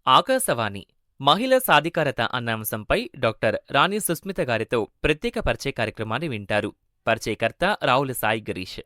ఆకాశవాణి మహిళా సాధికారత అన్న అంశంపై డాక్టర్ రాణి సుస్మిత గారితో ప్రత్యేక పరిచయ కార్యక్రమాన్ని వింటారు. పరిచయకర్త రావుల సాయి గిరీష్.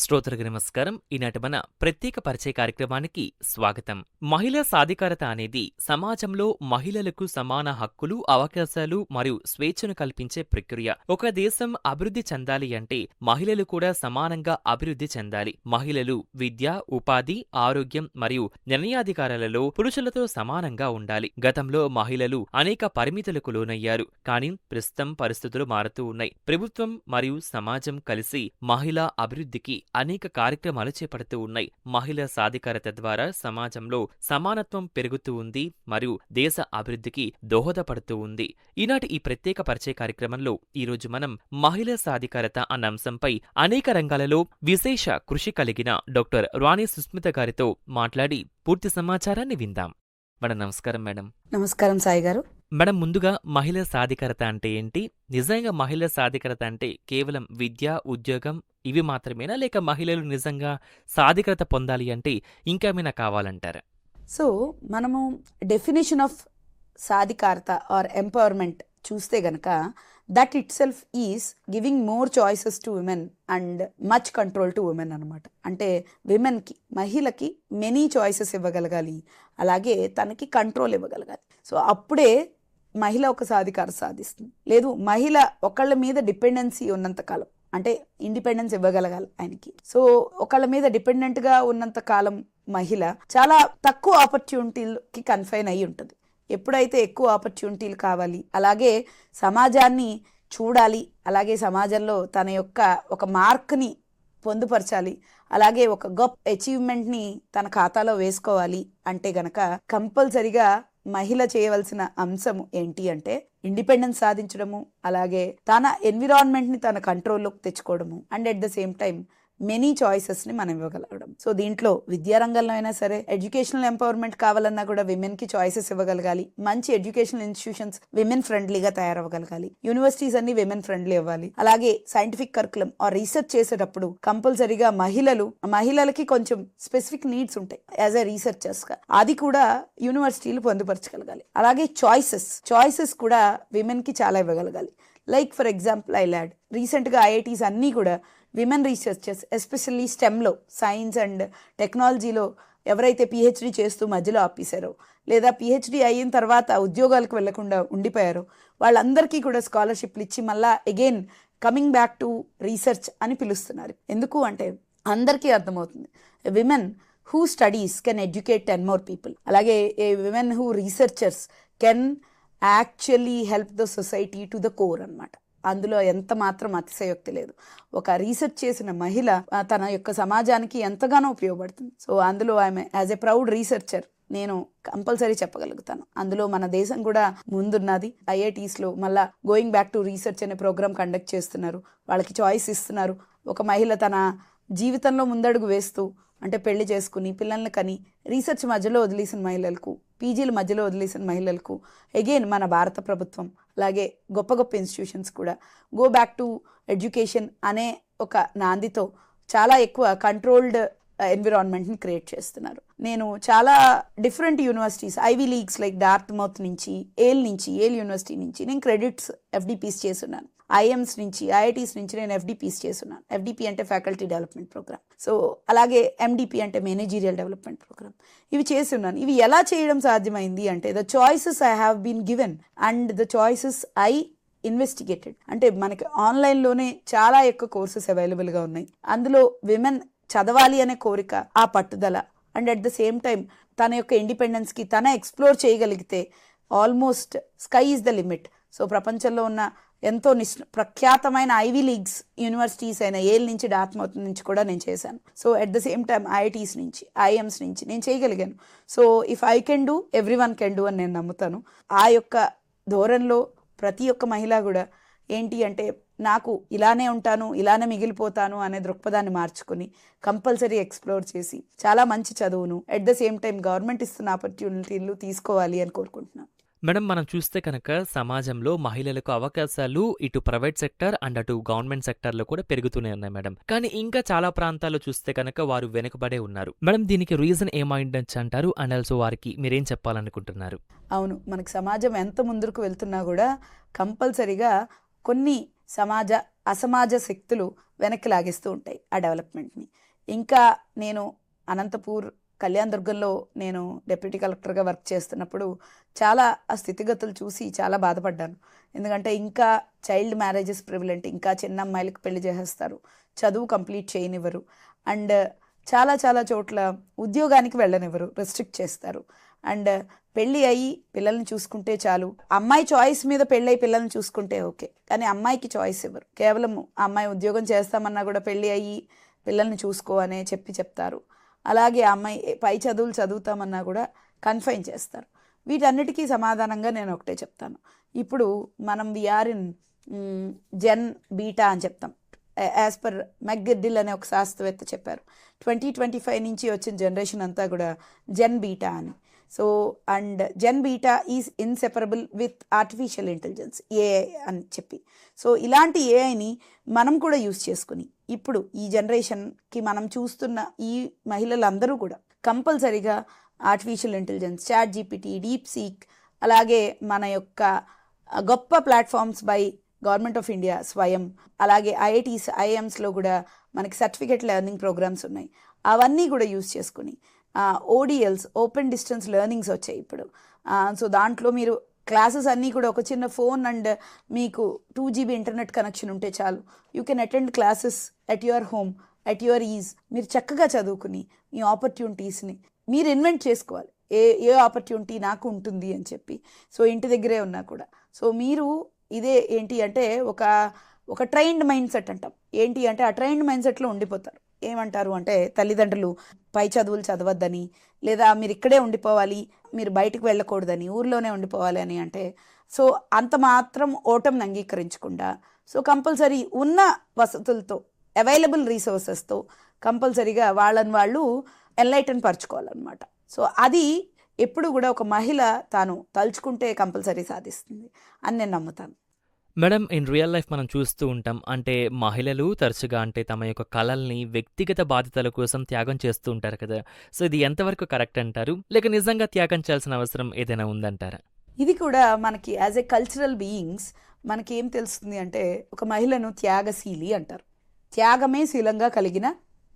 శ్రోతలకు నమస్కారం. ఈనాటి మన ప్రత్యేక పరిచయ కార్యక్రమానికి స్వాగతం. మహిళా సాధికారత అనేది సమాజంలో మహిళలకు సమాన హక్కులు, అవకాశాలు మరియు స్వేచ్ఛను కల్పించే ప్రక్రియ. ఒక దేశం అభివృద్ధి చెందాలి అంటే మహిళలు కూడా సమానంగా అభివృద్ధి చెందాలి. మహిళలు విద్య, ఉపాధి, ఆరోగ్యం మరియు నిర్ణయాధికారాలలో పురుషులతో సమానంగా ఉండాలి. గతంలో మహిళలు అనేక పరిమితులకు లోనయ్యారు, కానీ ప్రస్తుతం పరిస్థితులు మారుతూ ఉన్నాయి. ప్రభుత్వం మరియు సమాజం కలిసి మహిళా అభివృద్ధికి అనేక కార్యక్రమాలు చేపడుతూ ఉన్నాయి. మహిళా సాధికారత ద్వారా సమాజంలో సమానత్వం పెరుగుతూ ఉంది మరియు దేశ అభివృద్ధికి దోహదపడుతూ ఉంది. ఈనాటి ఈ ప్రత్యేక పరిచయ కార్యక్రమంలో ఈరోజు మనం మహిళా సాధికారత అన్న అంశంపై అనేక రంగాలలో విశేష కృషి కలిగిన డాక్టర్ రాణి సుస్మిత గారితో మాట్లాడి పూర్తి సమాచారాన్ని విందాం. మేడం నమస్కారం. మేడం నమస్కారం సాయి గారు. మేడం, ముందుగా మహిళా సాధికారత అంటే ఏంటి? నిజంగా మహిళా సాధికారత అంటే కేవలం విద్య, ఉద్యోగం ఇవి మాత్రమేనా, లేక మహిళలు నిజంగా సాధికారత పొందాలి అంటే ఇంకేమైనా కావాలంటారా? సో మనము డెఫినేషన్ ఆఫ్ సాధికారత ఆర్ ఎంపవర్మెంట్ చూస్తే గనక that it self is giving more choices to women and much control to women అనమాట. అంటే విమెన్కి, మహిళకి మెనీ చాయిసెస్ ఇవ్వగలగాలి, అలాగే తనకి కంట్రోల్ ఇవ్వగలగాలి. సో అప్పుడే మహిళ ఒక సాధికారత సాధిస్తుంది. లేదు, మహిళ ఒకళ్ళ మీద డిపెండెన్సీ ఉన్నంత కాలం, అంటే ఇండిపెండెన్స్ ఇవ్వగలగాలి ఆయనకి. సో ఒకళ్ళ మీద డిపెండెంట్గా ఉన్నంత కాలం మహిళ చాలా తక్కువ ఆపర్చునిటీలకి కన్ఫైన్ అయి ఉంటుంది. ఎప్పుడైతే ఎక్కువ ఆపర్చునిటీలు కావాలి, అలాగే సమాజాన్ని చూడాలి, అలాగే సమాజంలో తన యొక్క ఒక మార్క్ని పొందుపరచాలి, అలాగే ఒక గొప్ప అచీవ్మెంట్ని తన ఖాతాలో వేసుకోవాలి అంటే గనక కంపల్సరిగా మహిళ చేయవలసిన అంశం ఏంటి అంటే ఇండిపెండెన్స్ సాధించడము, అలాగే తన ఎన్విరాన్మెంట్ని తన కంట్రోల్లోకి తెచ్చుకోవడము, and at the same time many చాయిసెస్ని మనం ఇవ్వగలగడం. సో దీంట్లో విద్యారంగంలో అయినా సరే, ఎడ్యుకేషనల్ ఎంపవర్మెంట్ కావాలన్నా కూడా విమెన్కి చాయిసెస్ ఇవ్వగలగాలి. మంచి ఎడ్యుకేషనల్ ఇన్స్టిట్యూషన్స్ విమెన్ ఫ్రెండ్లీగా తయారవ్వగలగాలి. యూనివర్సిటీస్ అన్ని విమెన్ ఫ్రెండ్లీ అవ్వాలి. అలాగే సైంటిఫిక్ కరికులం ఆర్ రీసెర్చ్ చేసేటప్పుడు కంపల్సరీగా మహిళలకి కొంచెం స్పెసిఫిక్ నీడ్స్ ఉంటాయి యాజ్ ఎ రీసెర్చర్స్ గా, అది కూడా యూనివర్సిటీలు పొందుపరచగలగాలి. అలాగే చాయిసెస్ కూడా విమెన్ కి చాలా ఇవ్వగలగాలి. లైక్ ఫర్ ఎగ్జాంపుల్ ఐలాడ్ రీసెంట్గా ఐఐటీస్ అన్నీ కూడా women researchers, especially స్టెమ్లో, science and టెక్నాలజీలో ఎవరైతే పిహెచ్డి చేస్తూ మధ్యలో ఆపేశారో, లేదా పిహెచ్డి అయిన తర్వాత ఉద్యోగాలకు వెళ్లకుండా ఉండిపోయారో, వాళ్ళందరికీ కూడా స్కాలర్షిప్లు ఇచ్చి మళ్ళా again coming back to research అని పిలుస్తున్నారు. ఎందుకు అంటే అందరికీ అర్థమవుతుంది, women who studies can educate 10 more people. అలాగే ఏ women who researchers can actually help the society to the core అనమాట. అందులో ఎంత మాత్రం అతిశయోక్తి లేదు. ఒక రీసెర్చ్ చేసిన మహిళ తన యొక్క సమాజానికి ఎంతగానో ఉపయోగపడుతుంది. సో అందులో ఆమె యాజ్ ఎ ప్రౌడ్ రీసెర్చర్ నేను కంపల్సరీ చెప్పగలుగుతాను. అందులో మన దేశం కూడా ముందున్నది. ఐఐటీస్లో మళ్ళా గోయింగ్ బ్యాక్ టు రీసెర్చ్ అనే ప్రోగ్రామ్ కండక్ట్ చేస్తున్నారు. వాళ్ళకి చాయిస్ ఇస్తున్నారు. ఒక మహిళ తన జీవితంలో ముందడుగు వేస్తూ, అంటే పెళ్లి చేసుకుని పిల్లల్ని కని రీసెర్చ్ మధ్యలో వదిలేసిన మహిళలకు, పీజీల మధ్యలో వదిలేసిన మహిళలకు అగైన్ మన భారత ప్రభుత్వం, అలాగే గొప్ప గొప్ప ఇన్స్టిట్యూషన్స్ కూడా గో బ్యాక్ టు ఎడ్యుకేషన్ అనే ఒక నాందితో చాలా ఎక్కువ కంట్రోల్డ్ ఎన్విరాన్మెంట్ని క్రియేట్ చేస్తున్నారు. నేను చాలా different universities, ivy leagues like Dartmouth నుంచి, ఏల్ యూనివర్సిటీ నుంచి నేను క్రెడిట్స్ ఎఫ్డిపిస్ చేస్తున్నాను. ఐఎమ్స్ నుంచి, ఐఐటీస్ నుంచి నేను ఎఫ్డిపిస్ చేస్తున్నాను. ఎఫ్డిపి అంటే ఫ్యాకల్టీ డెవలప్మెంట్ ప్రోగ్రామ్. సో అలాగే ఎండిపి అంటే మేనేజీరియల్ డెవలప్మెంట్ ప్రోగ్రామ్. ఇవి చేస్తున్నాను. ఇవి ఎలా చేయడం సాధ్యమైంది అంటే the choices I have been given and the choices I investigated. అంటే మనకి ఆన్లైన్లోనే చాలా ఎక్కువ కోర్సెస్ అవైలబుల్గా ఉన్నాయి. అందులో విమెన్ చదవాలి అనే కోరిక, ఆ పట్టుదల, and at the same time తన యొక్క ఇండిపెండెన్స్కి తన ఎక్స్ప్లోర్ చేయగలిగితే almost sky is the limit. So ప్రపంచంలో ఉన్న ఎంతో ప్రఖ్యాతమైన ఐవీ లీగ్స్ యూనివర్సిటీస్ అయిన ఏల్ నుంచి, డార్ట్మౌత్ నుంచి కూడా నేను చేశాను. So at the same time IITs నుంచి, ఐఎమ్స్ నుంచి నేను చేయగలిగాను. So if I can do everyone can do అని నేను నమ్ముతాను. ఆ యొక్క ధోరణిలో ప్రతి ఒక్క మహిళ కూడా ఏంటి అంటే నాకు ఇలానే ఉంటాను, ఇలానే మిగిలిపోతాను అనే దృక్పథాన్ని మార్చుకుని కంపల్సరీ ఎక్స్ప్లోర్ చేసి చాలా మంచి చదువును at the same time government ఇస్తున్న ఆపర్చునిటీలు తీసుకోవాలి అని కోరుకుంటున్నాను. మేడం మనం చూస్తే కనుక సమాజంలో మహిళలకు అవకాశాలు ఇటు ప్రైవేట్ సెక్టర్ అండ్ అటు గవర్నమెంట్ సెక్టార్‌లో కూడా పెరుగుతూనే ఉన్నాయి మేడం. కానీ ఇంకా చాలా ప్రాంతాల్లో చూస్తే కనుక వారు వెనుకబడే ఉన్నారు. మేడం దీనికి రీజన్ ఏమైండొచ్చంటారు? అండ్ ఆల్సో వారికి మీరేం చెప్పాలనుకుంటున్నారు? అవును. మనకి సమాజం ఎంత ముందుకు వెళ్తున్నా గూడా కంపల్సరీగా కొన్ని అసమాజ శక్తులు వెనక్కి లాగేస్తూ ఉంటాయి ఆ డెవలప్‌మెంట్‌ని. ఇంకా నేను అనంతపూర్, కళ్యాణ్ దుర్గంలో నేను డిప్యూటీ కలెక్టర్‌గా వర్క్ చేస్తున్నప్పుడు చాలా ఆ స్థితిగతులు చూసి చాలా బాధపడ్డాను. ఎందుకంటే ఇంకా చైల్డ్ మ్యారేజెస్ ప్రివలెంట్. ఇంకా చిన్న అమ్మాయిలకి పెళ్లి చేసేస్తారు. చదువు కంప్లీట్ చేయనివ్వరు. అండ్ చాలా చాలా చోట్ల ఉద్యోగానికి వెళ్ళనివ్వరు. రెస్ట్రిక్ట్ చేస్తారు. అండ్ పెళ్ళి అయ్యి పిల్లల్ని చూసుకుంటే చాలు. అమ్మాయి చాయిస్ మీద పెళ్ళై పిల్లల్ని చూసుకుంటే ఓకే. కానీ అమ్మాయికి చాయిస్ ఇవ్వరు. కేవలం ఆ అమ్మాయి ఉద్యోగం చేస్తామన్నా కూడా పెళ్ళి అయ్యి పిల్లల్ని చూసుకో అనే చెప్తారు. అలాగే ఆ అమ్మాయి పై చదువులు చదువుతామన్నా కూడా కన్ఫైన్ చేస్తారు. వీటన్నిటికీ సమాధానంగా నేను ఒకటే చెప్తాను. ఇప్పుడు మనం వీఆర్ ఇన్ జెన్ బీటా అని చెప్తాం. యాజ్ పర్ మెక్గిర్డిల్ అనే ఒక శాస్త్రవేత్త చెప్పారు. 2025 నుంచి వచ్చిన జనరేషన్ అంతా కూడా జెన్ బీటా అని. So and Gen Beta is inseparable with artificial intelligence, AI అని చెప్పి. సో ఇలాంటి ఏఐని మనం కూడా యూస్ చేసుకుని ఇప్పుడు ఈ జనరేషన్కి మనం చూస్తున్న ఈ మహిళలందరూ కూడా కంపల్సరీగా artificial intelligence, ChatGPT, DeepSeek, అలాగే మన యొక్క గొప్ప platforms by government of India, Swayam, అలాగే ఐఐటీస్, ఐఐఎమ్స్లో కూడా మనకి సర్టిఫికేట్ లెర్నింగ్ ప్రోగ్రామ్స్ ఉన్నాయి. అవన్నీ కూడా యూస్ చేసుకుని ఓడిఎల్స్, ఓపెన్ డిస్టెన్స్ లెర్నింగ్స్ వచ్చాయి ఇప్పుడు. సో దాంట్లో మీరు క్లాసెస్ అన్నీ కూడా ఒక చిన్న ఫోన్ అండ్ మీకు 2 GB ఇంటర్నెట్ కనెక్షన్ ఉంటే చాలు. You can attend classes at your home, at your is. మీరు చక్కగా చదువుకుని మీ ఆపర్చునిటీస్ని మీరు ఇన్వెంట్ చేసుకోవాలి. ఏ ఆపర్చునిటీ నాకు ఉంటుంది అని చెప్పి. సో ఇంటి దగ్గరే ఉన్నా కూడా. సో మీరు ఇదే ఏంటి అంటే ఒక ట్రైన్డ్ మైండ్ సెట్ అంటాం. ఏంటి అంటే ఆ ట్రైన్డ్ మైండ్ సెట్లో ఉండిపోతారు. ఏమంటారు అంటే తల్లిదండ్రులు పై చదువులు చదవద్దని, లేదా మీరు ఇక్కడే ఉండిపోవాలి, మీరు బయటకు వెళ్ళకూడదని, ఊర్లోనే ఉండిపోవాలి అని అంటే, సో అంత మాత్రం ఓటమిని అంగీకరించకుండా, సో కంపల్సరీ ఉన్న వసతులతో, అవైలబుల్ రీసోర్సెస్తో కంపల్సరీగా వాళ్ళని వాళ్ళు ఎన్లైటన్ పరచుకోవాలన్నమాట. సో అది ఎప్పుడు కూడా ఒక మహిళ తాను తలుచుకుంటే కంపల్సరీ సాధిస్తుంది అని నేను నమ్ముతాను. మేడం ఇన్ రియల్ లైఫ్ మనం చూస్తూ ఉంటాం. అంటే మహిళలు తరచుగా అంటే తమ యొక్క కలల్ని వ్యక్తిగత బాధ్యతల కోసం త్యాగం చేస్తూ ఉంటారు కదా. సో ఇది ఎంతవరకు కరెక్ట్ అంటారు? లేక నిజంగా త్యాగం చేయాల్సిన అవసరం ఏదైనా ఉందంటారా? ఇది కూడా మనకి యాజ్ ఎ కల్చరల్ బీయింగ్స్ మనకి ఏం తెలుస్తుంది అంటే ఒక మహిళను త్యాగశీలి అంటారు. త్యాగమే శీలంగా కలిగిన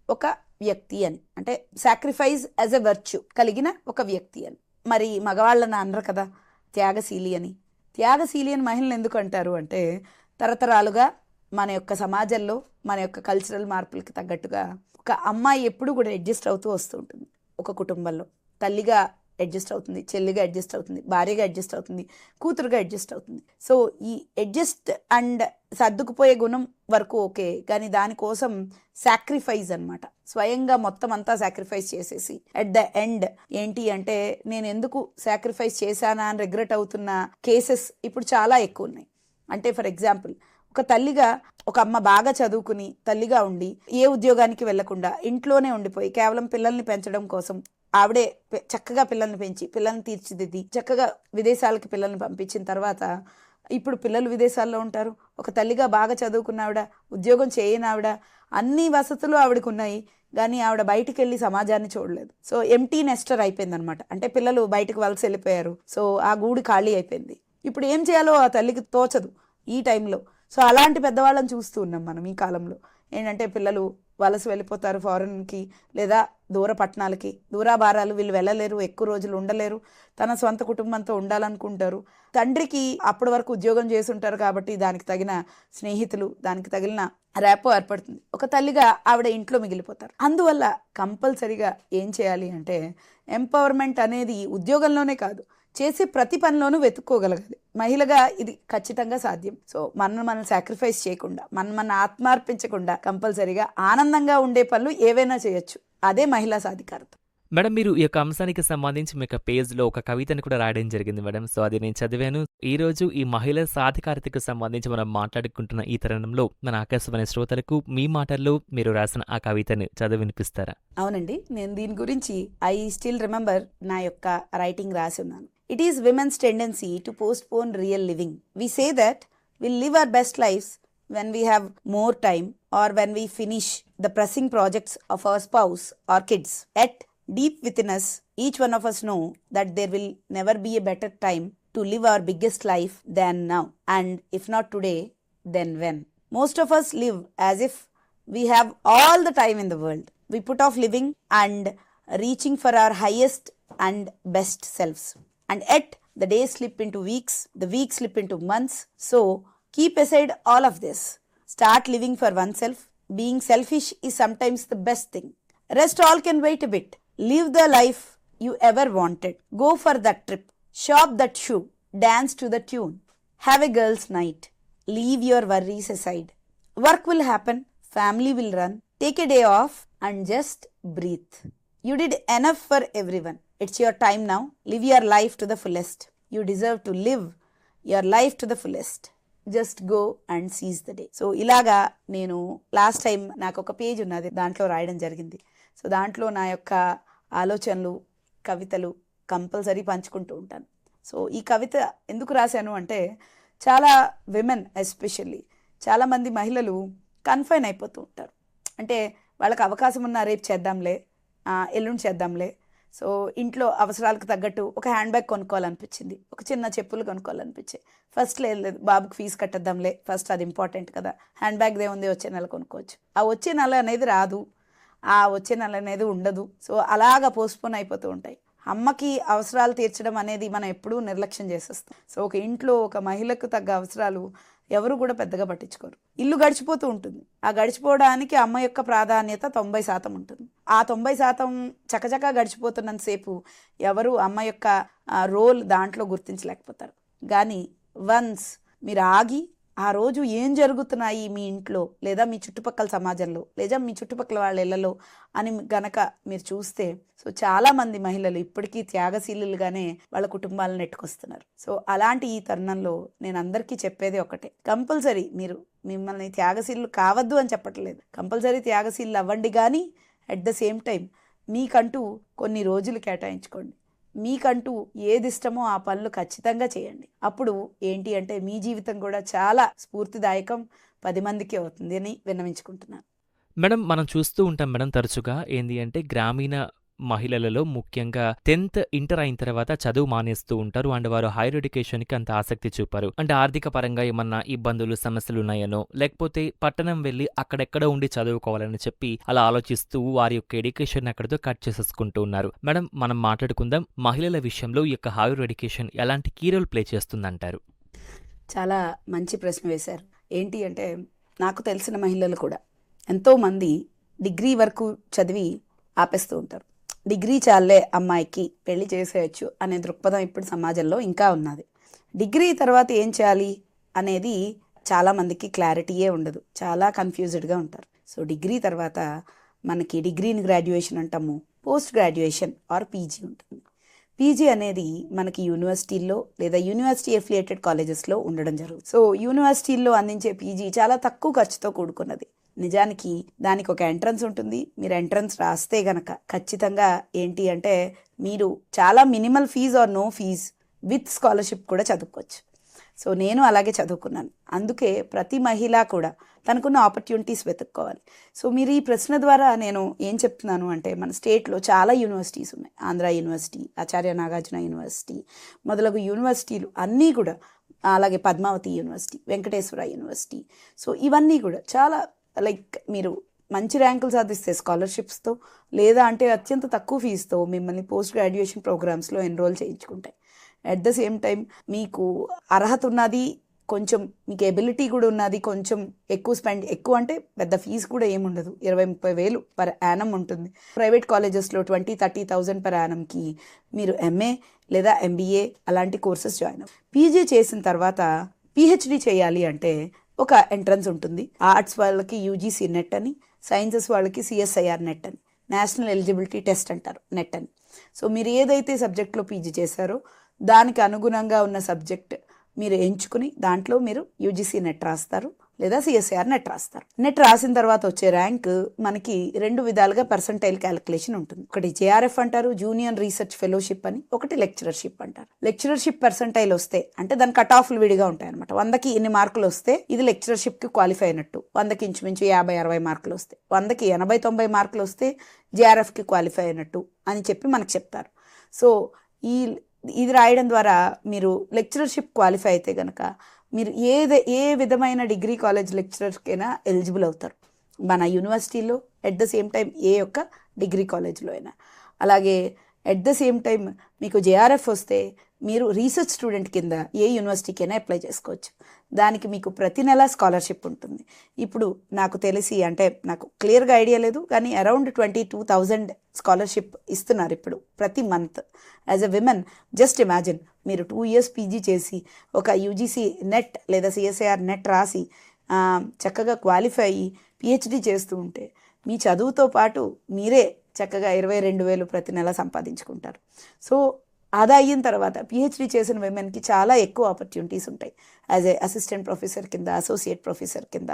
ఒక వ్యక్తి అని, అంటే సాక్రిఫైస్ యాజ్ ఎ వర్చ్యూ కలిగిన ఒక వ్యక్తి అని. మరి మగవాళ్ళని అనరు కదా త్యాగశీలి అని. త్యాగశీలి అని మహిళలు ఎందుకు అంటారు అంటే తరతరాలుగా మన యొక్క సమాజంలో మన యొక్క కల్చరల్ మార్పులకి తగ్గట్టుగా ఒక అమ్మాయి ఎప్పుడు కూడా అడ్జస్ట్ అవుతూ వస్తూ ఉంటుంది. ఒక కుటుంబంలో తల్లిగా అడ్జస్ట్ అవుతుంది, చెల్లిగా అడ్జస్ట్ అవుతుంది, భార్యగా అడ్జస్ట్ అవుతుంది, కూతురుగా అడ్జస్ట్ అవుతుంది. సో ఈ అడ్జస్ట్ అండ్ సర్దుకుపోయే గుణం వరకు ఓకే, కానీ దానికోసం సాక్రిఫైస్ అనమాట. స్వయంగా మొత్తం అంతా సాక్రిఫైస్ చేసేసి అట్ ద ఎండ్ ఏంటి అంటే నేను ఎందుకు సాక్రిఫైస్ చేశానా అని రిగ్రెట్ అవుతున్న కేసెస్ ఇప్పుడు చాలా ఎక్కువ ఉన్నాయి. అంటే ఫర్ ఎగ్జాంపుల్ ఒక తల్లిగా ఒక అమ్మ బాగా చదువుకుని తల్లిగా ఉండి ఏ ఉద్యోగానికి వెళ్లకుండా ఇంట్లోనే ఉండిపోయి కేవలం పిల్లల్ని పెంచడం కోసం ఆవిడే చక్కగా పిల్లల్ని పెంచి పిల్లల్ని తీర్చిదిద్ది చక్కగా విదేశాలకి పిల్లల్ని పంపించిన తర్వాత ఇప్పుడు పిల్లలు విదేశాల్లో ఉంటారు. ఒక తల్లిగా బాగా చదువుకున్న ఆవిడ, ఉద్యోగం చేయని ఆవిడ, అన్ని వసతులు ఆవిడకు ఉన్నాయి, కానీ ఆవిడ బయటికి వెళ్ళి సమాజాన్ని చూడలేదు. సో ఎంటీ నెస్టర్ అయిపోయింది అనమాట. అంటే పిల్లలు బయటకు వలస వెళ్ళిపోయారు. సో ఆ గూడు ఖాళీ అయిపోయింది. ఇప్పుడు ఏం చేయాలో ఆ తల్లికి తోచదు ఈ టైంలో. సో అలాంటి పెద్దవాళ్ళని చూస్తూ ఉన్నాం మనం ఈ కాలంలో. ఏంటంటే పిల్లలు వలస వెళ్ళిపోతారు ఫారెన్కి, లేదా దూర పట్టణాలకి. దూరాభారాలు వీళ్ళు వెళ్ళలేరు, ఎక్కువ రోజులు ఉండలేరు, తన సొంత కుటుంబంతో ఉండాలనుకుంటారు. తండ్రికి అప్పటి వరకు ఉద్యోగం చేసి ఉంటారు కాబట్టి దానికి తగిన స్నేహితులు, దానికి తగిన ర్యాపో ఏర్పడుతుంది. ఒక తల్లిగా ఆవిడ ఇంట్లో మిగిలిపోతారు. అందువల్ల కంపల్సరీగా ఏం చేయాలి అంటే ఎంపవర్మెంట్ అనేది ఉద్యోగంలోనే కాదు, చేసే ప్రతి పనిలోనూ వెతుక్కోగలగాలి. మహిళగా ఇది ఖచ్చితంగా సాధ్యం. సో మనం సాక్రిఫైస్ చేయకుండా, మన ఆత్మార్పించకుండా కంపల్సరీగా ఆనందంగా ఉండే పనులు ఏవైనా చేయొచ్చు. అదే మహిళా సాధికారత. మేడం మీరు ఈ యొక్క అంశానికి సంబంధించి మీ యొక్క పేజ్లో ఒక కవితను కూడా రాయడం జరిగింది మేడం. సో అది నేను చదివాను. ఈ రోజు ఈ మహిళా సాధికారతకు సంబంధించి మనం మాట్లాడుకుంటున్న ఈ తరుణంలో మన ఆకాశవాణి శ్రోతలకు మీ మాటల్లో మీరు రాసిన ఆ కవితను చదివి వినిపిస్తారా? అవునండి, నేను దీని గురించి ఐ స్టిల్ రిమెంబర్ నా యొక్క రైటింగ్ రాసి ఉన్నాను. It is women's tendency to postpone real living. We say that we'll live our best lives when we have more time or when we finish the pressing projects of our spouse or kids. Yet, deep within us, each one of us know that there will never be a better time to live our biggest life than now. And if not today, then when? Most of us live as if we have all the time in the world. We put off living and reaching for our highest and best selves. And yet, the days slip into weeks, the weeks slip into months. So, keep aside all of this. Start living for oneself. Being selfish is sometimes the best thing. Rest all can wait a bit. Live the life you ever wanted. Go for that trip. Shop that shoe. Dance to the tune. Have a girls' night. Leave your worries aside. Work will happen. Family will run. Take a day off and just breathe. You did enough for everyone. It's your time now. Live your life to the fullest. You deserve to live your life to the fullest. Just go and seize the day. So ఇలాగా నేను last time నాకు ఒక page ఉన్నది, దాంట్లో రాయడం జరిగింది. So దాంట్లో నా యొక్క ఆలోచనలు, కవితలు కంపల్సరీ పంచుకుంటూ ఉంటాను. సో ఈ కవిత ఎందుకు రాశాను అంటే, చాలా విమెన్ ఎస్పెషల్లీ చాలామంది మహిళలు కన్ఫైన్ అయిపోతూ ఉంటారు. అంటే వాళ్ళకి అవకాశం ఉన్న రేపు చేద్దాంలే, ఎల్లుండి చేద్దాంలే. సో ఇంట్లో అవసరాలకు తగ్గట్టు ఒక హ్యాండ్ బ్యాగ్ కొనుక్కోవాలనిపించింది, ఒక చిన్న చెప్పులు కొనుక్కోవాలనిపించాయి. ఫస్ట్ లేదు బాబుకి ఫీజు కట్టేద్దాంలే, ఫస్ట్ అది ఇంపార్టెంట్ కదా, హ్యాండ్ బ్యాగ్ ఏముంది వచ్చే నెల కొనుక్కోవచ్చు. ఆ వచ్చే నెల అనేది రాదు, ఆ వచ్చే నెల అనేది ఉండదు. సో అలాగా పోస్ట్పోన్ అయిపోతూ ఉంటాయి. అమ్మకి అవసరాలు తీర్చడం అనేది మనం ఎప్పుడూ నిర్లక్ష్యం చేసేస్తాం. సో ఒక ఇంట్లో ఒక మహిళకు తగ్గ అవసరాలు ఎవరు కూడా పెద్దగా పట్టించుకోరు. ఇల్లు గడిచిపోతూ ఉంటుంది. ఆ గడిచిపోవడానికి అమ్మ యొక్క ప్రాధాన్యత 90% ఉంటుంది. ఆ 90% చకచకా గడిచిపోతున్నంతసేపు ఎవరు అమ్మ యొక్క రోల్ దాంట్లో గుర్తించలేకపోతారు. కానీ వన్స్ మీరు ఆగి ఆ రోజు ఏం జరుగుతున్నాయి మీ ఇంట్లో లేదా మీ చుట్టుపక్కల సమాజంలో లేదా మీ చుట్టుపక్కల వాళ్ళ ఇళ్లలో అని గనక మీరు చూస్తే, సో చాలామంది మహిళలు ఇప్పటికీ త్యాగశీలుగానే వాళ్ళ కుటుంబాలను నెట్టుకొస్తున్నారు. సో అలాంటి ఈ తరుణంలో నేను అందరికీ చెప్పేది ఒకటే, కంపల్సరీ మీరు మిమ్మల్ని త్యాగశీలు కావద్దు అని చెప్పట్లేదు, కంపల్సరీ త్యాగశీలు అవ్వండి. కానీ అట్ ద సేమ్ టైం మీకంటూ కొన్ని రోజులు కేటాయించుకోండి. మీకంటూ ఏది ఇష్టమో ఆ పనులు ఖచ్చితంగా చేయండి. అప్పుడు ఏంటి అంటే మీ జీవితం కూడా చాలా స్ఫూర్తిదాయకం, 10 మందికి అవుతుంది అని విన్నవించుకుంటున్నాను. మేడం, మనం చూస్తూ ఉంటాం మేడం తరచుగా ఏంది అంటే గ్రామీణ మహిళలలో ముఖ్యంగా 10th ఇంటర్ అయిన తర్వాత చదువు మానేస్తూ ఉంటారు. అండ్ వారు హైయర్ ఎడ్యుకేషన్కి అంత ఆసక్తి చూపారు. అంటే ఆర్థిక పరంగా ఏమన్నా ఇబ్బందులు, సమస్యలు ఉన్నాయనో, లేకపోతే పట్టణం వెళ్ళి అక్కడెక్కడ ఉండి చదువుకోవాలని చెప్పి అలా ఆలోచిస్తూ వారి యొక్క ఎడ్యుకేషన్ అక్కడితో కట్ చేసేసుకుంటూ ఉన్నారు. మేడం, మనం మాట్లాడుకుందాం మహిళల విషయంలో ఈ యొక్క హైయర్ ఎడ్యుకేషన్ ఎలాంటి కీ రోల్ ప్లే చేస్తుందంటారు? చాలా మంచి ప్రశ్న వేశారు. ఏంటి అంటే, నాకు తెలిసిన మహిళలు కూడా ఎంతోమంది డిగ్రీ వరకు చదివి ఆపేస్తూ ఉంటారు. డిగ్రీ చాలే అమ్మాయికి పెళ్లి చేసేయచ్చు అనే దృక్పథం ఇప్పుడు సమాజంలో ఇంకా ఉన్నది. డిగ్రీ తర్వాత ఏం చేయాలి అనేది చాలామందికి క్లారిటీయే ఉండదు, చాలా కన్ఫ్యూజ్డ్గా ఉంటారు. సో డిగ్రీ తర్వాత మనకి డిగ్రీని గ్రాడ్యుయేషన్ అంటాము, పోస్ట్ గ్రాడ్యుయేషన్ ఆర్ పీజీ ఉంటుంది. పీజీ అనేది మనకి యూనివర్సిటీల్లో లేదా యూనివర్సిటీ అఫిలియేటెడ్ కాలేజెస్లో ఉండడం జరుగుతుంది. సో యూనివర్సిటీల్లో అందించే పీజీ చాలా తక్కువ ఖర్చుతో కూడుకున్నది. నిజానికి దానికి ఒక ఎంట్రన్స్ ఉంటుంది. మీరు ఎంట్రన్స్ రాస్తే గనక ఖచ్చితంగా ఏంటి అంటే మీరు చాలా minimal fees or no fees with scholarship కూడా చదువుకోవచ్చు. సో నేను అలాగే చదువుకున్నాను. అందుకే ప్రతి మహిళ కూడా తనకున్న ఆపర్చునిటీస్ వెతుక్కోవాలి. సో మీరు ఈ ప్రశ్న ద్వారా నేను ఏం చెప్తున్నాను అంటే, మన స్టేట్లో చాలా యూనివర్సిటీస్ ఉన్నాయి. ఆంధ్ర యూనివర్సిటీ, ఆచార్య నాగార్జున యూనివర్సిటీ మొదలగు యూనివర్సిటీలు అన్నీ కూడా, అలాగే Padmavati university, Venkateswara university. So ఇవన్నీ కూడా చాలా లైక్ మీరు మంచి ర్యాంకులు సాధిస్తే స్కాలర్షిప్స్తో లేదా అంటే అత్యంత తక్కువ ఫీజుతో మిమ్మల్ని పోస్ట్ గ్రాడ్యుయేషన్ ప్రోగ్రామ్స్లో enrol చేయించుకుంటాయి. At the same time మీకు అర్హత ఉన్నది, కొంచెం మీకు ఎబిలిటీ కూడా ఉన్నది, కొంచెం ఎక్కువ అంటే పెద్ద ఫీజు కూడా ఏముండదు, 20-30 వేలు పర్ యానం ఉంటుంది. ప్రైవేట్ కాలేజెస్లో 20-30,000 పర్ యానంకి మీరు ఎంఏ లేదా ఎంబీఏ అలాంటి కోర్సెస్ జాయిన్ అవ్వాలి. పీజీ చేసిన తర్వాత పిహెచ్డి చేయాలి అంటే ఒక ఎంట్రన్స్ ఉంటుంది. ఆర్ట్స్ వాళ్ళకి యూజీసీ నెట్ అని, సైన్సెస్ వాళ్ళకి సిఎస్ఐఆర్ నెట్ అని, నేషనల్ ఎలిజిబిలిటీ టెస్ట్ అంటారు నెట్ అని. సో మీరు ఏదైతే సబ్జెక్ట్లో పీజీ చేశారో దానికి అనుగుణంగా ఉన్న సబ్జెక్ట్ మీరు ఎంచుకుని దాంట్లో మీరు యూజీసీ నెట్ రాస్తారు. లేదా సిఎస్ఐఆర్ నెట్ రాస్తారు. నెట్ రాసిన తర్వాత వచ్చే ర్యాంక్ మనకి 2 విధాలుగా పర్సంటైల్ క్యాలిక్యులేషన్ ఉంటుంది. ఒకటి జేఆర్ఎఫ్ అంటారు, జూనియర్ రీసెర్చ్ ఫెలోషిప్ అని, ఒకటి లెక్చరర్షిప్ అంటారు. లెక్చరర్షిప్ పర్సంటైల్ వస్తే అంటే దాని కట్ ఆఫ్లు విడిగా ఉంటాయి అనమాట. 100కి ఇన్ని మార్కులు వస్తే ఇది లెక్చరర్షిప్ కి క్వాలిఫై అయినట్టు. 100కి ఇంచుమించు 50-60 మార్కులు వస్తాయి. 100కి 80-90 మార్కులు వస్తే జేఆర్ఎఫ్ కి క్వాలిఫై అయినట్టు అని చెప్పి మనకు చెప్తారు. సో ఇది రాయడం ద్వారా మీరు లెక్చరర్షిప్ క్వాలిఫై అయితే గనక మీరు ఏ విధమైన డిగ్రీ కాలేజ్ లెక్చరర్కైనా ఎలిజిబుల్ అవుతారు మన యూనివర్సిటీలో, ఎట్ ద సేమ్ టైం ఏ యొక్క డిగ్రీ కాలేజ్లో అయినా. అలాగే ఎట్ ద సేమ్ టైం మీకు జేఆర్ఎఫ్ వస్తే మీరు రీసెర్చ్ స్టూడెంట్ కింద ఏ యూనివర్సిటీకైనా అప్లై చేసుకోవచ్చు. దానికి మీకు ప్రతి నెల స్కాలర్షిప్ ఉంటుంది. ఇప్పుడు నాకు తెలిసి, అంటే నాకు క్లియర్గా ఐడియా లేదు, కానీ అరౌండ్ 22,000 స్కాలర్షిప్ ఇస్తున్నారు ఇప్పుడు ప్రతి month. As a women just imagine, మీరు 2 years పీజీ చేసి ఒక యూజీసీ నెట్ లేదా సిఎస్ఐఆర్ నెట్ రాసి చక్కగా క్వాలిఫై అయ్యి పిహెచ్డి చేస్తూ ఉంటే మీ చదువుతో పాటు మీరే చక్కగా 22,000 ప్రతి నెల సంపాదించుకుంటారు. సో అది అయిన తర్వాత పిహెచ్డి చేసిన విమెన్కి చాలా ఎక్కువ ఆపర్చునిటీస్ ఉంటాయి. యాజ్ ఏ అసిస్టెంట్ ప్రొఫెసర్ కింద, అసోసియేట్ ప్రొఫెసర్ కింద,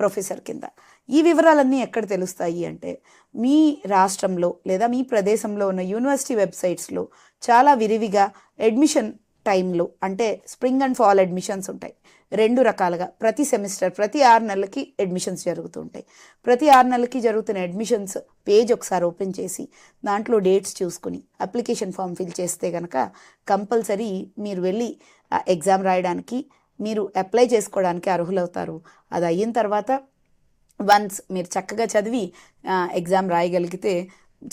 ప్రొఫెసర్ కింద. ఈ వివరాలన్నీ ఎక్కడ తెలుస్తాయి అంటే మీ రాష్ట్రంలో లేదా మీ ప్రదేశంలో ఉన్న యూనివర్సిటీ వెబ్సైట్స్లో చాలా విరివిగా అడ్మిషన్ టైంలో, అంటే స్ప్రింగ్ అండ్ ఫాల్ అడ్మిషన్స్ ఉంటాయి 2 రకాలుగా. ప్రతి సెమిస్టర్ ప్రతి 6 నెలలకి అడ్మిషన్స్ జరుగుతూ ఉంటాయి. ప్రతి 6 నెలలకి జరుగుతున్న అడ్మిషన్స్ పేజ్ ఒకసారి ఓపెన్ చేసి దాంట్లో డేట్స్ చూసుకుని అప్లికేషన్ ఫామ్ ఫిల్ చేస్తే కనుక కంపల్సరీ మీరు వెళ్ళి ఎగ్జామ్ రాయడానికి, మీరు అప్లై చేసుకోవడానికి అర్హులవుతారు. అది అయిన తర్వాత వన్స్ మీరు చక్కగా చదివి ఎగ్జామ్ రాయగలిగితే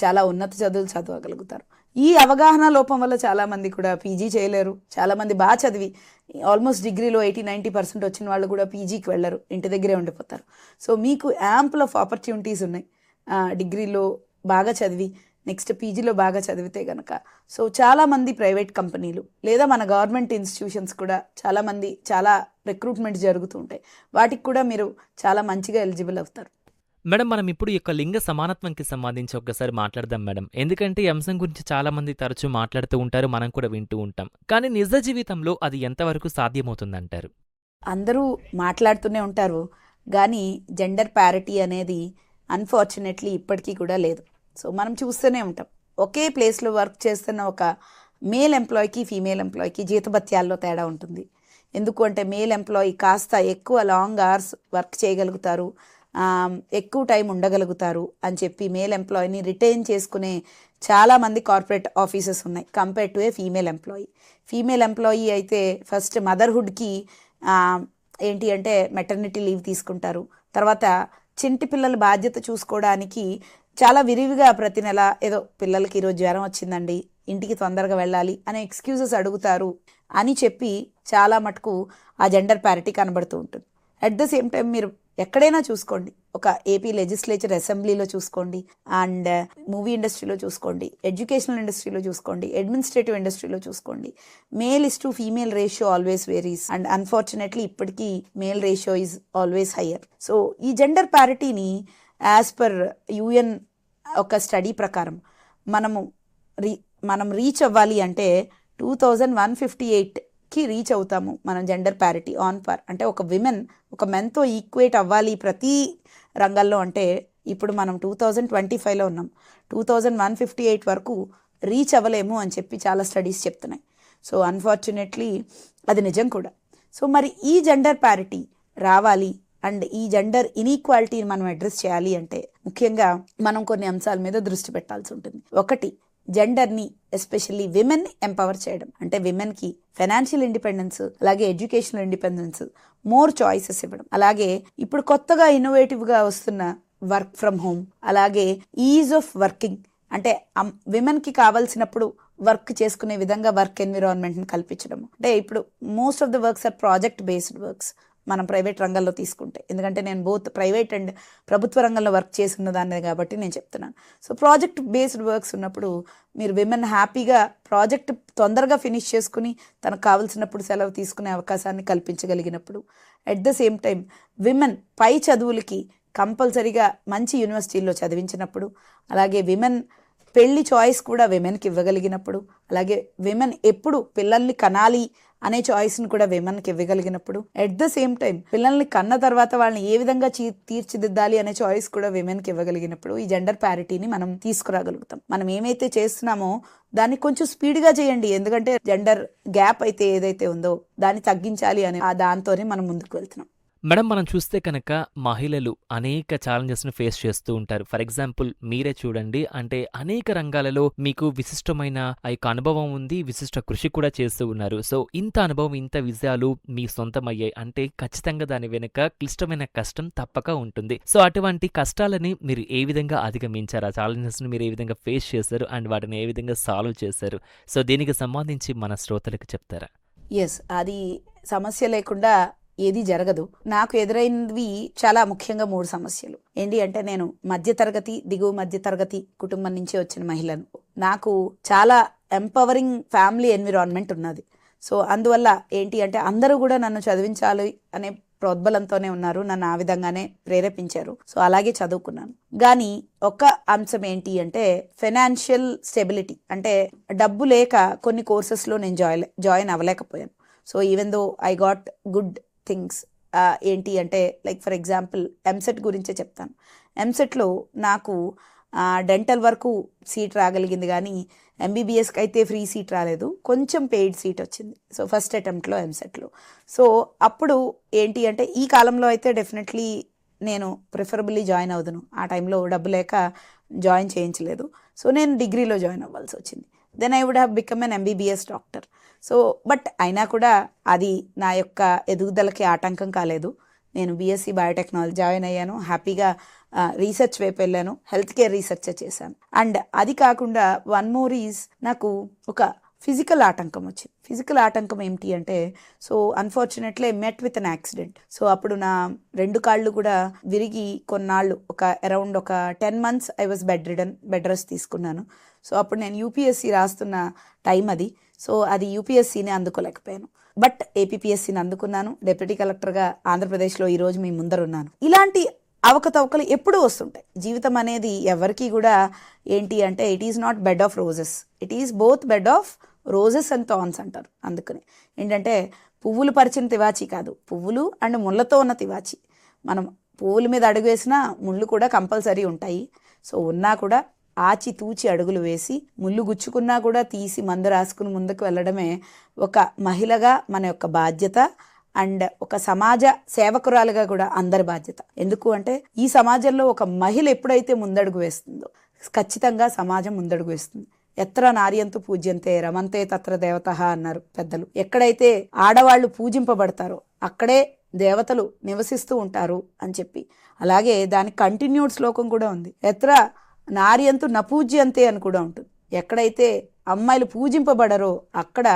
చాలా ఉన్నత చదువులు చదవగలుగుతారు. ఈ అవగాహన లోపం వల్ల చాలామంది కూడా పీజీ చేయలేరు. చాలామంది బాగా చదివి ఆల్మోస్ట్ డిగ్రీలో 80-90% వచ్చిన వాళ్ళు కూడా పీజీకి వెళ్ళరు, ఇంటి దగ్గరే ఉండిపోతారు. సో మీకు యాంపుల్ ఆఫ్ ఆపర్చునిటీస్ ఉన్నాయి డిగ్రీలో బాగా చదివి నెక్స్ట్ పీజీలో బాగా చదివితే కనుక. సో చాలామంది ప్రైవేట్ కంపెనీలు లేదా మన గవర్నమెంట్ ఇన్స్టిట్యూషన్స్ కూడా చాలా రిక్రూట్మెంట్ జరుగుతూ ఉంటాయి. వాటికి కూడా మీరు చాలా మంచిగా ఎలిజిబుల్ అవుతారు. మేడం, మనం ఇప్పుడు ఈ యొక్క లింగ సమానత్వంకి సంబంధించి ఒక్కసారి మాట్లాడదాం మేడం. ఎందుకంటే ఈ అంశం గురించి చాలా మంది తరచూ మాట్లాడుతూ ఉంటారు, మనం కూడా వింటూ ఉంటాం. కానీ నిజ జీవితంలో అది ఎంతవరకు సాధ్యమవుతుందంటారు? అందరూ మాట్లాడుతూనే ఉంటారు, కానీ జెండర్ ప్యారిటీ అనేది అన్ఫార్చునేట్లీ ఇప్పటికీ కూడా లేదు. సో మనం చూస్తూనే ఉంటాం, ఒకే ప్లేస్లో వర్క్ చేస్తున్న ఒక మేల్ ఎంప్లాయీకి ఫీమేల్ ఎంప్లాయీకి జీతభత్యాల్లో తేడా ఉంటుంది. ఎందుకు అంటే మేల్ ఎంప్లాయీ కాస్త ఎక్కువ లాంగ్ అవర్స్ వర్క్ చేయగలుగుతారు, ఎక్కువ టైం ఉండగలుగుతారు అని చెప్పి మేల్ ఎంప్లాయీని రిటైన్ చేసుకునే చాలామంది కార్పొరేట్ ఆఫీసెస్ ఉన్నాయి compare to A female employee. Female employee అయితే ఫస్ట్ మదర్హుడ్కి ఏంటి అంటే మెటర్నిటీ లీవ్ తీసుకుంటారు. తర్వాత చింటి పిల్లల బాధ్యత చూసుకోవడానికి చాలా విరివిగా ప్రతి నెల ఏదో పిల్లలకి ఈరోజు జ్వరం వచ్చిందండి, ఇంటికి తొందరగా వెళ్ళాలి అనే ఎక్స్క్యూజెస్ అడుగుతారు అని చెప్పి చాలా మటుకు ఆ జెండర్ ప్యారిటీ కనబడుతూ ఉంటుంది. అట్ ద సేమ్ టైం మీరు ఎక్కడైనా చూసుకోండి, ఒక ఏపీ లెజిస్లేచర్ అసెంబ్లీలో చూసుకోండి, అండ్ మూవీ ఇండస్ట్రీలో చూసుకోండి, ఎడ్యుకేషనల్ ఇండస్ట్రీలో చూసుకోండి, అడ్మినిస్ట్రేటివ్ ఇండస్ట్రీలో చూసుకోండి, male is to female ratio always varies and unfortunately ఇప్పటికీ male ratio is always higher. So ఈ జెండర్ ప్యారిటీని యాజ్ పర్ యుఎన్ ఒక స్టడీ ప్రకారం మనం రీచ్ అవ్వాలి అంటే 2158కి రీచ్ అవుతాము మనం జెండర్ ప్యారిటీ ఆన్ పార్. అంటే ఒక విమెన్ ఒక మెన్తో ఈక్వేట్ అవ్వాలి ప్రతి రంగాల్లో. అంటే ఇప్పుడు మనం 2025లో ఉన్నాం, 2158 వరకు రీచ్ అవ్వలేము అని చెప్పి చాలా స్టడీస్ చెప్తున్నాయి. సో అన్ఫార్చునేట్లీ అది నిజం కూడా. సో మరి ఈ జెండర్ ప్యారిటీ రావాలి అండ్ ఈ జెండర్ ఇన్ఈక్వాలిటీని మనం అడ్రస్ చేయాలి అంటే ముఖ్యంగా మనం కొన్ని అంశాల మీద దృష్టి పెట్టాల్సి ఉంటుంది. ఒకటి, జెండర్ని ఎస్పెషల్లీ విమెన్ని ఎంపవర్ చేయడం, అంటే విమెన్కి ఫైనాన్షియల్ ఇండిపెండెన్స్, అలాగే ఎడ్యుకేషనల్ ఇండిపెండెన్స్, మోర్ చాయిసెస్ ఇవ్వడం, అలాగే ఇప్పుడు కొత్తగా ఇన్నోవేటివ్గా వస్తున్న వర్క్ ఫ్రమ్ హోమ్, అలాగే ఈజ్ ఆఫ్ వర్కింగ్, అంటే విమెన్కి కావాల్సినప్పుడు వర్క్ చేసుకునే విధంగా వర్క్ ఎన్విరాన్మెంట్ని కల్పించడం. అంటే ఇప్పుడు most of the works or project based works మనం ప్రైవేట్ రంగంలో తీసుకుంటే, ఎందుకంటే నేను బోత్ ప్రైవేట్ అండ్ ప్రభుత్వ రంగంలో వర్క్ చేస్తున్న దాన్ని కాబట్టి నేను చెప్తున్నాను. సో ప్రాజెక్ట్ బేస్డ్ వర్క్స్ ఉన్నప్పుడు మీరు విమెన్ హ్యాపీగా ప్రాజెక్ట్ తొందరగా ఫినిష్ చేసుకుని తనకు కావాల్సినప్పుడు సెలవు తీసుకునే అవకాశాన్ని కల్పించగలిగినప్పుడు, at the same time women పై చదువులకి కంపల్సరీగా మంచి యూనివర్సిటీల్లో చదివించినప్పుడు, అలాగే విమెన్ పెళ్లి చాయిస్ కూడా విమెన్కి ఇవ్వగలిగినప్పుడు, అలాగే విమెన్ ఎప్పుడు పిల్లల్ని కనాలి అనే చాయిస్ని కూడా విమెన్కి ఇవ్వగలిగినప్పుడు, ఎట్ ద సేమ్ టైం పిల్లల్ని కన్న తర్వాత వాళ్ళని ఏ విధంగా తీర్చిదిద్దాలి అనే చాయిస్ కూడా విమెన్కి ఇవ్వగలిగినప్పుడు ఈ జెండర్ ప్యారిటీని మనం తీసుకురాగలుగుతాం. మనం ఏమైతే చేస్తున్నామో దాన్ని కొంచెం స్పీడ్గా చేయండి, ఎందుకంటే జెండర్ గ్యాప్ అయితే ఏదైతే ఉందో దాన్ని తగ్గించాలి అని దాంతోనే మనం ముందుకు వెళ్తున్నాం. మేడం, మనం చూస్తే కనుక మహిళలు అనేక ఛాలెంజెస్ను ఫేస్ చేస్తూ ఉంటారు. ఫర్ ఎగ్జాంపుల్ మీరే చూడండి, అంటే అనేక రంగాలలో మీకు విశిష్టమైన ఆ యొక్క అనుభవం ఉంది, విశిష్ట కృషి కూడా చేస్తూ ఉన్నారు. సో ఇంత అనుభవం, ఇంత విజయాలు మీ సొంతమయ్యాయి అంటే ఖచ్చితంగా దాని వెనుక క్లిష్టమైన కష్టం తప్పక ఉంటుంది. సో అటువంటి కష్టాలని మీరు ఏ విధంగా అధిగమించారు, ఆ ఛాలెంజెస్ను మీరు ఏ విధంగా ఫేస్ చేశారు అండ్ వాటిని ఏ విధంగా సాల్వ్ చేశారు? సో దీనికి సంబంధించి మన శ్రోతలకు చెప్తారా? ఎస్, అది సమస్య లేకుండా ఏది జరగదు. నాకు ఎదురైనవి చాలా ముఖ్యంగా 3 సమస్యలు. ఏంటి అంటే, నేను మధ్యతరగతి, దిగువ మధ్యతరగతి కుటుంబం నుంచి వచ్చిన మహిళను. నాకు చాలా ఎంపవరింగ్ ఫ్యామిలీ ఎన్విరాన్మెంట్ ఉన్నది. సో అందువల్ల ఏంటి అంటే, అందరూ కూడా నన్ను చదివించాలి అనే ప్రోద్బలంతోనే ఉన్నారు, నన్ను ఆ విధంగానే ప్రేరేపించారు. సో అలాగే చదువుకున్నాను. కానీ ఒక్క అంశం ఏంటి అంటే ఫైనాన్షియల్ స్టెబిలిటీ, అంటే డబ్బు లేక కొన్ని కోర్సెస్లో నేను join అవ్వలేకపోయాను. So even though I got good things, ఏంటి అంటే లైక్ ఫర్ ఎగ్జాంపుల్ ఎంసెట్ గురించే చెప్తాను. ఎంసెట్లో నాకు డెంటల్ వరకు సీట్ రాగలిగింది, కానీ ఎంబీబీఎస్కి అయితే ఫ్రీ సీట్ రాలేదు, కొంచెం పెయిడ్ సీట్ వచ్చింది. సో ఫస్ట్ అటెంప్ట్లో ఎంసెట్లో. సో అప్పుడు ఏంటి అంటే, ఈ కాలంలో అయితే డెఫినెట్లీ నేను ప్రిఫరబుల్లీ జాయిన్ అవుదును. ఆ టైంలో డబ్బు లేక జాయిన్ చేయించలేదు. సో నేను డిగ్రీలో జాయిన్ అవ్వాల్సి వచ్చింది. Then I would have become an MBBS doctor. So but అయినా కూడా అది నా యొక్క ఎదుగుదలకి ఆటంకం కాలేదు. నేను బీఎస్సీ బయోటెక్నాలజీ జాయిన్ అయ్యాను, హ్యాపీగా రీసెర్చ్ వైపు వెళ్ళాను, హెల్త్ కేర్ రీసెర్చ్ చేశాను. అండ్ అది కాకుండా వన్ మోర్ ఈజ్, నాకు ఒక ఫిజికల్ ఆటంకం వచ్చింది. ఫిజికల్ ఆటంకం ఏంటి అంటే, so unfortunately met with an accident. So అప్పుడు నా 2 కాళ్ళు కూడా విరిగి కొన్నాళ్ళు, అరౌండ్ ఒక 10 months I was bed rest తీసుకున్నాను. సో అప్పుడు నేను యూపీఎస్సీ రాస్తున్న టైం అది. సో అది యూపీఎస్సీని అందుకోలేకపోయాను, బట్ ఏపీపీఎస్సీని అందుకున్నాను. డిప్యూటీ కలెక్టర్గా ఆంధ్రప్రదేశ్లో ఈరోజు మీ ముందరున్నాను. ఇలాంటి అవకతవకలు ఎప్పుడూ వస్తుంటాయి. జీవితం అనేది ఎవరికి కూడా ఏంటి అంటే, it is not bed of roses, it is both bed of roses and thorns అంటారు. అందుకని ఏంటంటే, పువ్వులు పరిచిన తివాచి కాదు, పువ్వులు అండ్ ముళ్ళతో ఉన్న తివాచి. మనం పువ్వుల మీద అడుగు వేసినా ముళ్ళు కూడా కంపల్సరీ ఉంటాయి. సో ఉన్నా కూడా ఆచి తూచి అడుగులు వేసి, ముళ్ళు గుచ్చుకున్నా కూడా తీసి మందు రాసుకుని ముందుకు వెళ్ళడమే ఒక మహిళగా మన యొక్క బాధ్యత. అండ్ ఒక సమాజ సేవకురాలుగా కూడా అందరి బాధ్యత. ఎందుకు అంటే, ఈ సమాజంలో ఒక మహిళ ఎప్పుడైతే ముందడుగు వేస్తుందో ఖచ్చితంగా సమాజం ముందడుగు వేస్తుంది. ఎత్ర నార్యంతు పూజ్యంతే రమంతే తత్ర దేవతః అన్నారు పెద్దలు. ఎక్కడైతే ఆడవాళ్ళు పూజింపబడతారో అక్కడే దేవతలు నివసిస్తూ ఉంటారు అని చెప్పి. అలాగే దానికి కంటిన్యూడ్ శ్లోకం కూడా ఉంది, ఎత్ర నార్యంతు నపూజ్యంతే అని కూడా ఉంటుంది. ఎక్కడైతే అమ్మాయిలు పూజింపబడరో అక్కడ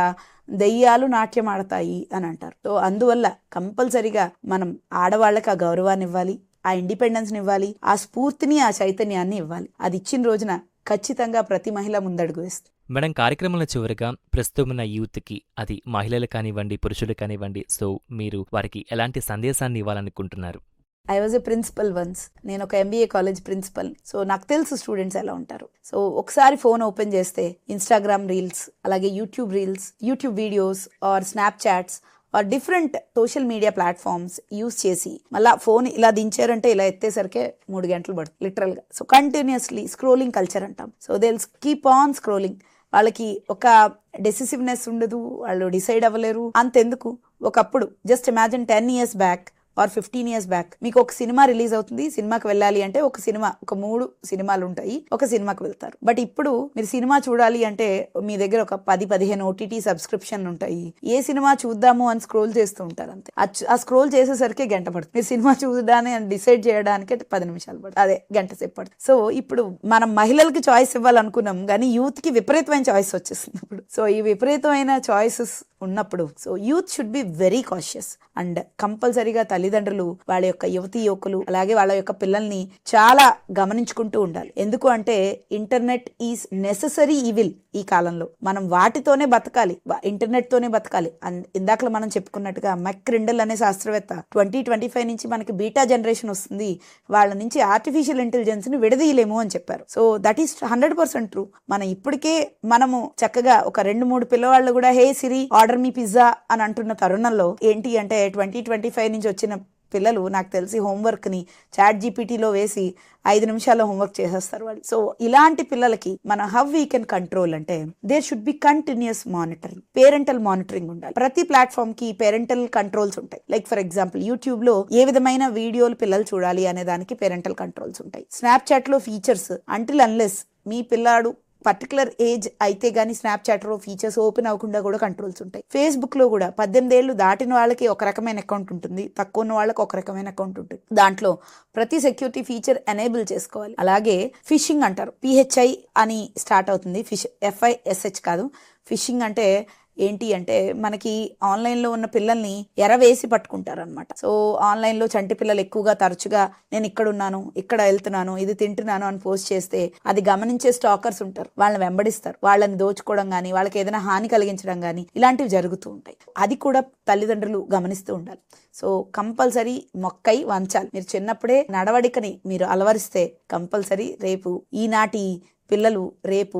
దెయ్యాలు నాట్యం ఆడతాయి అని అంటారు. సో అందువల్ల కంపల్సరిగా మనం ఆడవాళ్ళకి ఆ గౌరవాన్ని ఇవ్వాలి, ఆ ఇండిపెండెన్స్ని ఇవ్వాలి, ఆ స్ఫూర్తిని, ఆ చైతన్యాన్ని ఇవ్వాలి. అది ఇచ్చిన రోజున ఖచ్చితంగా ప్రతి మహిళ ముందడుగు వేస్తుంది. మేడం, కార్యక్రమంలో చివరిగా ప్రస్తుతం ఉన్న యూత్కి, అది మహిళలు కానివ్వండి, పురుషులు కానివ్వండి, సో మీరు వారికి ఎలాంటి సందేశాన్ని ఇవ్వాలనుకుంటున్నారు? I was a principal once. నేను ఒక ఎంబీఏ కాలేజ్ ప్రిన్సిపల్. సో నాకు తెలుసు స్టూడెంట్స్ ఎలా ఉంటారు. సో ఒకసారి ఫోన్ ఓపెన్ చేస్తే ఇన్స్టాగ్రామ్ రీల్స్, అలాగే YouTube reels, YouTube videos or Snapchats or different social media platforms use చేసి మళ్ళీ ఫోన్ ఇలా దించారంటే ఇలా ఎత్తేసరికే 3 గంటలు పడుతుంది లిటరల్గా. సో కంటిన్యూస్లీ స్క్రోలింగ్ కల్చర్ అంటాం. So they will keep on scrolling. వాళ్ళకి ఒక డెసిసివ్నెస్ ఉండదు, వాళ్ళు డిసైడ్ అవ్వలేరు. అంతెందుకు, ఒకప్పుడు just imagine 10 years back or 15 years back మీకు ఒక సినిమా రిలీజ్ అవుతుంది, సినిమాకి వెళ్ళాలి అంటే ఒక 3 సినిమాలు ఉంటాయి, ఒక సినిమాకి వెళ్తారు. బట్ ఇప్పుడు మీరు సినిమా చూడాలి అంటే మీ దగ్గర ఒక 10-15 ఓటీటీ సబ్స్క్రిప్షన్ ఉంటాయి. ఏ సినిమా చూద్దాము అని స్క్రోల్ చేస్తూ ఉంటారు అంతే. ఆ స్క్రోల్ చేసేసరికి గంట పడుతుంది. మీరు సినిమా చూడడానికి డిసైడ్ చేయడానికి 10 నిమిషాలు పడుతుంది, అదే గంట సేపు పడుతుంది. సో ఇప్పుడు మనం మహిళలకి చాయిస్ ఇవ్వాలనుకున్నాం, కానీ యూత్ కి విపరీతమైన చాయిస్ వచ్చేస్తుంది ఇప్పుడు. సో ఈ విపరీతమైన చాయిసెస్ ఉన్నప్పుడు so youth should be very cautious and కంపల్సరీగా తల్లిదండ్రులు వాళ్ళ యొక్క యువతీ యువకులు అలాగే వాళ్ళ యొక్క పిల్లల్ని చాలా గమనించుకుంటూ ఉండాలి. ఎందుకు అంటే ఇంటర్నెట్ ఈజ్ నెససరీ ఈవిల్. ఈ కాలంలో మనం వాటితోనే బతకాలి, ఇంటర్నెట్ తోనే బతకాలి. ఇందాకలో మనం చెప్పుకున్నట్టుగా మెక్రిండల్ అనే శాస్త్రవేత్త 2025 నుంచి మనకి బీటా జనరేషన్ వస్తుంది, వాళ్ళ నుంచి ఆర్టిఫిషియల్ ఇంటెలిజెన్స్ ని విడదీయలేము అని చెప్పారు. So that is 100% true. మనం ఇప్పటికే మనము చక్కగా ఒక 2-3 పిల్లవాళ్ళు కూడా హే సిరి ఆర్డర్ మీ పిజ్జా అని అంటున్న తరుణంలో ఏంటి అంటే 2025 నుంచి వచ్చిన పిల్లలు నాకు తెలిసి హోంవర్క్ ని చాట్ జీపీటీలో వేసి 5 నిమిషాల్లో హోంవర్క్ చేసేస్తారు వాళ్ళు. సో ఇలాంటి పిల్లలకి మనం హౌ వీ కెన్ కంట్రోల్ అంటే there should be continuous monitoring, parental monitoring ఉండాలి. ప్రతి ప్లాట్ఫామ్ కి పేరెంటల్ కంట్రోల్స్ ఉంటాయి. లైక్ ఫర్ ఎగ్జాంపుల్ యూట్యూబ్ లో ఏ విధమైన వీడియోలు పిల్లలు చూడాలి అనే దానికి పేరెంటల్ కంట్రోల్స్ ఉంటాయి. స్నాప్చాట్ లో ఫీచర్స్ అంటిల్ అన్లెస్ మీ పిల్లాడు పర్టికులర్ ఏజ్ అయితే గానీ స్నాప్చాట్ లో ఫీచర్స్ ఓపెన్ అవ్వకుండా కూడా కంట్రోల్స్ ఉంటాయి. ఫేస్బుక్ లో కూడా 18 ఏళ్ళు దాటిన వాళ్ళకి ఒక రకమైన అకౌంట్ ఉంటుంది, తక్కువ ఉన్న వాళ్ళకి ఒక రకమైన అకౌంట్ ఉంటుంది. దాంట్లో ప్రతి సెక్యూరిటీ ఫీచర్ ఎనేబుల్ చేసుకోవాలి. అలాగే ఫిషింగ్ అంటారు, PHI అని స్టార్ట్ అవుతుంది, FISH కాదు. ఫిషింగ్ అంటే ఏంటి అంటే మనకి ఆన్లైన్లో ఉన్న పిల్లల్ని ఎరవేసి పట్టుకుంటారనమాట. సో ఆన్లైన్లో చంటి పిల్లలు ఎక్కువగా తరచుగా నేను ఇక్కడ ఉన్నాను, ఇక్కడ వెళ్తున్నాను, ఇది తింటున్నాను అని పోస్ట్ చేస్తే అది గమనించే స్టాకర్స్ ఉంటారు, వాళ్ళని వెంబడిస్తారు, వాళ్ళని దోచుకోవడం కానీ వాళ్ళకి ఏదైనా హాని కలిగించడం కానీ ఇలాంటివి జరుగుతూ ఉంటాయి. అది కూడా తల్లిదండ్రులు గమనిస్తూ ఉండాలి. So compulsory మొక్కై వంచాలి. మీరు చిన్నప్పుడే నడవడికని మీరు అలవరిస్తే కంపల్సరీ రేపు ఈనాటి పిల్లలు రేపు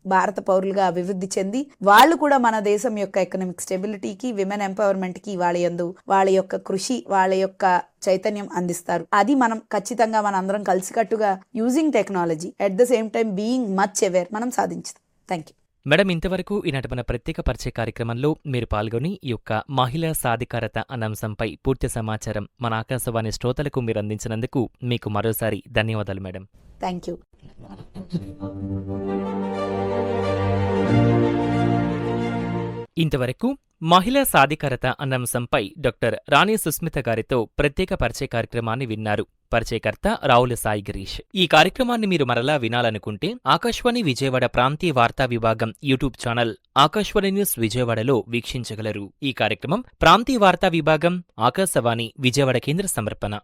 భారత పౌరులుగా అభివృద్ధి చెంది వాళ్ళు కూడా మన దేశం యొక్క ఎకనామిక్ స్టెబిలిటీకి, విమెన్ ఎంపవర్మెంట్ కి వాళ్ళ యొక్క కృషి, వాళ్ళ యొక్క చైతన్యం అందిస్తారు. అది మనం ఖచ్చితంగా మన అందరం కలిసికట్టుగా using technology at the same time being much aware మనం సాధించుతాం. Thank you madam. ఇంతవరకు ఈనాటి మన ప్రత్యేక పరిచయ కార్యక్రమంలో మీరు పాల్గొని ఈ యొక్క మహిళా సాధికారత అన్న అంశంపై పూర్తి సమాచారం మన ఆకాశవాణి శ్రోతలకు మీరు అందించినందుకు మీకు మరోసారి ధన్యవాదాలు మేడం. Thank you. ఇంతవరకు మహిళా సాధికారత అన్న అంశంపై డాక్టర్ రాణి సుస్మిత గారితో ప్రత్యేక పరిచయ కార్యక్రమాన్ని విన్నారు. పరిచయకర్త రావుల సాయి గిరీష్. ఈ కార్యక్రమాన్ని మీరు మరలా వినాలనుకుంటే ఆకాశవాణి విజయవాడ ప్రాంతీయ వార్తా విభాగం యూట్యూబ్ ఛానల్ ఆకాశవాణి న్యూస్ విజయవాడలో వీక్షించగలరు. ఈ కార్యక్రమం ప్రాంతీయ వార్తా విభాగం ఆకాశవాణి విజయవాడ కేంద్ర సమర్పణ.